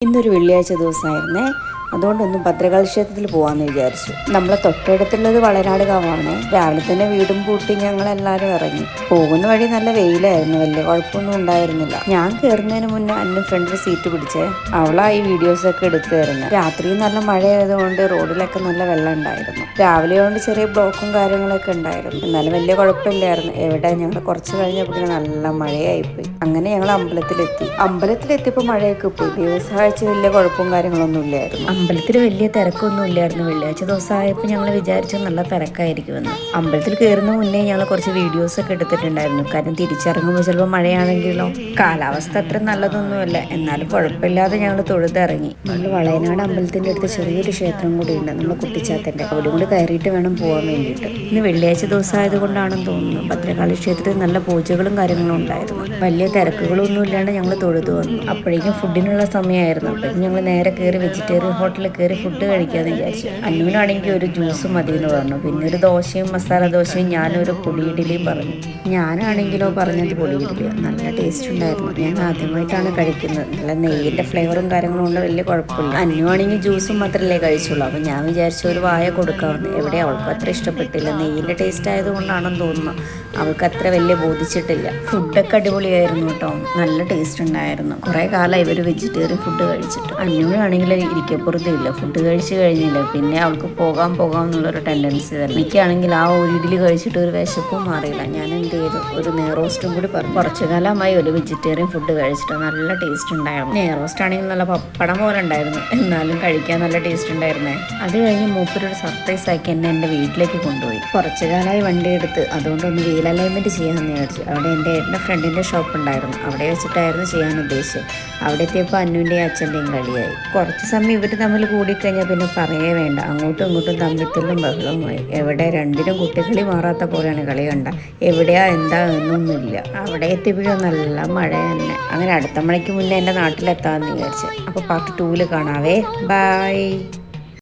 ഇന്നൊരു വെള്ളിയാഴ്ച ദിവസമായിരുന്നേ. അതുകൊണ്ടൊന്ന് ഭദ്രകാളി ക്ഷേത്രത്തിൽ പോകാമെന്ന് വിചാരിച്ചു. നമ്മളെ തൊട്ടടുത്തുള്ളത് വളനാട് കാവാണ്. രാവിലെ തന്നെ വീടും പൂട്ടി ഞങ്ങളെല്ലാവരും ഇറങ്ങി. പോകുന്ന വഴി നല്ല വെയിലായിരുന്നു, വലിയ കുഴപ്പമൊന്നും ഉണ്ടായിരുന്നില്ല. ഞാൻ കയറുന്നതിന് മുന്നേ അന്ന് ഫ്രണ്ടിൽ സീറ്റ് പിടിച്ചേ. അവളായി വീഡിയോസൊക്കെ എടുത്തു തരുന്നത്. രാത്രി നല്ല മഴയായതുകൊണ്ട് റോഡിലൊക്കെ നല്ല വെള്ളം ഉണ്ടായിരുന്നു. രാവിലെ കൊണ്ട് ചെറിയ ബ്ലോക്കും കാര്യങ്ങളൊക്കെ ഉണ്ടായിരുന്നു. എന്നാലും വലിയ കുഴപ്പമില്ലായിരുന്നു. എവിടെ ഞങ്ങൾ കുറച്ച് കഴിഞ്ഞപ്പോൾ നല്ല മഴയായിപ്പോയി. അങ്ങനെ ഞങ്ങൾ അമ്പലത്തിലെത്തിയപ്പോൾ മഴയൊക്കെ പോയി. ദിവസമാഴ്ച വലിയ കുഴപ്പവും കാര്യങ്ങളൊന്നും ഇല്ലായിരുന്നു. അമ്പലത്തിൽ വലിയ തിരക്കൊന്നും ഇല്ലായിരുന്നു. വെള്ളിയാഴ്ച ദിവസമായപ്പോൾ ഞങ്ങൾ വിചാരിച്ചു നല്ല തിരക്കായിരിക്കുമെന്ന്. അമ്പലത്തിൽ കയറുന്ന മുന്നേ ഞങ്ങൾ കുറച്ച് വീഡിയോസൊക്കെ എടുത്തിട്ടുണ്ടായിരുന്നു. കാര്യം തിരിച്ചിറങ്ങുമ്പോൾ ചിലപ്പോൾ മഴയാണെങ്കിലോ. കാലാവസ്ഥ അത്ര നല്ലതൊന്നുമല്ല, എന്നാലും കുഴപ്പമില്ലാതെ ഞങ്ങൾ തൊഴുതിറങ്ങി. നമ്മൾ വളയനാട് അമ്പലത്തിൻ്റെ അടുത്ത് ചെറിയൊരു ക്ഷേത്രം കൂടി ഉണ്ട്, നമ്മൾ കുട്ടിച്ചാത്തൻ്റെ. അവിടെ കൂടി കയറിയിട്ട് വേണം പോകാൻ വേണ്ടിയിട്ട്. ഇന്ന് വെള്ളിയാഴ്ച ദിവസം ആയതുകൊണ്ടാണെന്ന് തോന്നുന്നു ഭദ്രകാളി ക്ഷേത്രത്തിൽ നല്ല പൂജകളും കാര്യങ്ങളും ഉണ്ടായിരുന്നു. വലിയ തിരക്കുകളൊന്നും ഇല്ലാണ്ട് ഞങ്ങൾ തൊഴുതു വന്നു. അപ്പോഴേക്കും ഫുഡിനുള്ള സമയമായിരുന്നു. അപ്പോഴേക്കും ഞങ്ങൾ നേരെ കയറി വെജിറ്റേറിയൻ ഹോട്ടലിൽ കയറി ഫുഡ് കഴിക്കാമെന്ന് വിചാരിച്ചു. അന്നുവിനാണെങ്കിൽ ഒരു ജ്യൂസ് മതി എന്ന് പറഞ്ഞു. പിന്നെ ഒരു ദോശയും മസാല ദോശയും ഞാനൊരു പൊടി ഇഡ്ഡലിയും പറഞ്ഞു. ഞാനാണെങ്കിലോ പറഞ്ഞത് പൊടി ഇഡ്ഡലിയോ. നല്ല ടേസ്റ്റ് ഉണ്ടായിരുന്നു. ഞാൻ ആദ്യമായിട്ടാണ് കഴിക്കുന്നത്. നല്ല നെയ്യിൻ്റെ ഫ്ലേവറും കാര്യങ്ങളും കൊണ്ട് വലിയ കുഴപ്പമില്ല. അന്നുവാണെങ്കിൽ ജ്യൂസും മാത്രമല്ലേ കഴിച്ചുള്ളൂ. അപ്പം ഞാൻ വിചാരിച്ചു ഒരു വായ കൊടുക്കാമെന്ന്. എവിടെ അവൾക്ക് അത്ര ഇഷ്ടപ്പെട്ടില്ല. നെയ്യിൻ്റെ ടേസ്റ്റ് ആയതുകൊണ്ടാണെന്ന് തോന്നുന്നു അവൾക്ക് അത്ര വലിയ ബോധിച്ചിട്ടില്ല. ഫുഡൊക്കെ അടിപൊളിയായിരുന്നു കേട്ടോ, നല്ല ടേസ്റ്റ് ഉണ്ടായിരുന്നു. കുറേ കാലം ഇവർ വെജിറ്റേറിയൻ ഫുഡ് കഴിച്ചിട്ട്. അന്നുവിനാണെങ്കിൽ ഇരിക്കപ്പുറത്തില്ല, ഫുഡ് കഴിച്ച് കഴിഞ്ഞില്ല. പിന്നെ അവൾക്ക് പോകാം എന്നുള്ളൊരു ടെൻഡൻസി തന്നെ. എനിക്കാണെങ്കിൽ ആ ഒരു ഇഡ്ഡലി കഴിച്ചിട്ട് ഒരു വിശപ്പും മാറിയില്ല. ഞാൻ എന്ത് ചെയ്തു, ഒരു നെയ്റോസ്റ്റും കൂടി പറഞ്ഞു. കുറച്ചു കാലമായി ഒരു വെജിറ്റേറിയൻ ഫുഡ് കഴിച്ചിട്ട് നല്ല ടേസ്റ്റ് ഉണ്ടായിരുന്നു. നെയ്റോസ്റ്റ് ആണെങ്കിൽ നല്ല പപ്പടം പോലെ ഉണ്ടായിരുന്നു, എന്നാലും കഴിക്കാൻ നല്ല ടേസ്റ്റ് ഉണ്ടായിരുന്നേ. അത് കഴിഞ്ഞ് മൂപ്പരൊരു സർപ്രൈസ് ആക്കി എന്നെ എൻ്റെ വീട്ടിലേക്ക് കൊണ്ടുപോയി. കുറച്ചു കാലമായി വണ്ടി എടുത്ത്, അതുകൊണ്ടൊന്ന് വീൽ അലൈൻമെൻറ്റ് ചെയ്യാമെന്ന് വിചാരിച്ചു. അവിടെ എൻ്റെ ഫ്രണ്ടിൻ്റെ ഷോപ്പ് ഉണ്ടായിരുന്നു, അവിടെ വെച്ചിട്ടായിരുന്നു ചെയ്യാൻ ഉദ്ദേശിച്ചത്. അവിടെ എത്തിയപ്പോൾ അന്നുവിൻ്റെയും അച്ഛൻ്റെയും കളിയായി. കുറച്ച് സമയം ഇവർ തമ്മിൽ കൂടിക്കഴിഞ്ഞാൽ പിന്നെ പറയേ വേണ്ട, അങ്ങോട്ടും ഇങ്ങോട്ടും തമ്മിത്തല്ലും ബഹളവുമായി. എവിടെ രണ്ടിനും കുട്ടികളി മാറാത്ത പോലെയാണ് കളി കണ്ട. എവിടെയാ എന്താ എന്നൊന്നുമില്ല. അവിടെ എത്തിയപ്പോഴും നല്ല മഴ തന്നെ. അങ്ങനെ അടുത്ത മണിക്ക് മുന്നേ എൻ്റെ നാട്ടിലെത്താമെന്ന് വിചാരിച്ചു. അപ്പോൾ പാർട്ട് 2 കാണാവേ. ബൈ.